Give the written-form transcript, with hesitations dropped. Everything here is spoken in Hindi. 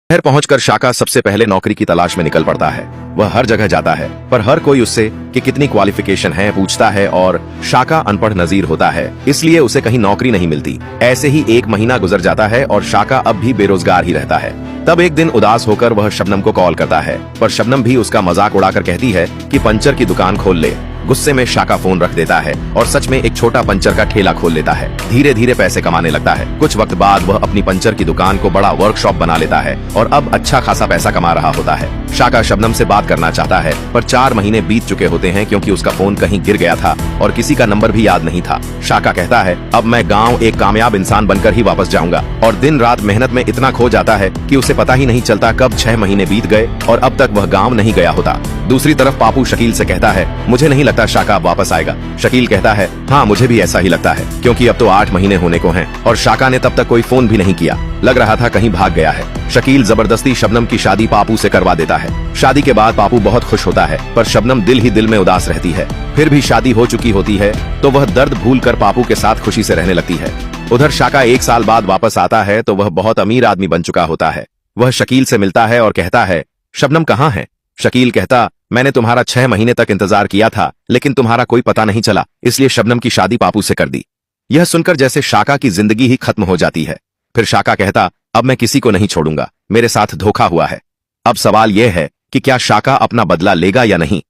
शहर पहुंचकर शाका सबसे पहले नौकरी की तलाश में निकल पड़ता है। वह हर जगह जाता है, पर हर कोई उससे कि कितनी क्वालिफिकेशन है पूछता है और शाका अनपढ़ नजीर होता है, इसलिए उसे कहीं नौकरी नहीं मिलती। ऐसे ही 1 महीना गुजर जाता है और शाका अब भी बेरोजगार ही रहता है। तब एक दिन उदास होकर वह शबनम को कॉल करता है, पर शबनम भी उसका मजाक उड़ाकर कहती है कि पंचर की दुकान खोल ले। गुस्से में शाका फोन रख देता है और सच में एक छोटा पंचर का ठेला खोल लेता है। धीरे धीरे पैसे कमाने लगता है। कुछ वक्त बाद वह अपनी पंचर की दुकान को बड़ा वर्कशॉप बना लेता है और अब अच्छा खासा पैसा कमा रहा होता है। शाका शबनम से बात करना चाहता है, पर 4 महीने बीत चुके होते हैं क्योंकि उसका फोन कहीं गिर गया था और किसी का नंबर भी याद नहीं था। शाका कहता है, अब मैं गाँव एक कामयाब इंसान बनकर ही वापस जाऊंगा, और दिन रात मेहनत में इतना खो जाता है कि उसे पता ही नहीं चलता कब 6 महीने बीत गए और अब तक वह गाँव नहीं गया होता। दूसरी तरफ पापू शकील से कहता है, मुझे नहीं लगता शाका वापस आएगा। शकील कहता है, हाँ मुझे भी ऐसा ही लगता है, क्योंकि अब तो 8 महीने होने को हैं और शाका ने तब तक कोई फोन भी नहीं किया। लग रहा था कहीं भाग गया है। शकील जबरदस्ती शबनम की शादी पापू से करवा देता है। शादी के बाद पापू बहुत खुश होता है, पर शबनम दिल ही दिल में उदास रहती है। फिर भी शादी हो चुकी होती है तो वह दर्द भूल कर पापू के साथ खुशी से रहने लगती है। उधर शाका 1 साल बाद वापस आता है तो वह बहुत अमीर आदमी बन चुका होता है। वह शकील से मिलता है और कहता है, शबनम कहाँ है? शकील कहता, मैंने तुम्हारा 6 महीने तक इंतजार किया था, लेकिन तुम्हारा कोई पता नहीं चला, इसलिए शबनम की शादी पापू से कर दी। यह सुनकर जैसे शाका की जिंदगी ही खत्म हो जाती है। फिर शाका कहता, अब मैं किसी को नहीं छोड़ूंगा, मेरे साथ धोखा हुआ है। अब सवाल यह है कि क्या शाका अपना बदला लेगा या नहीं।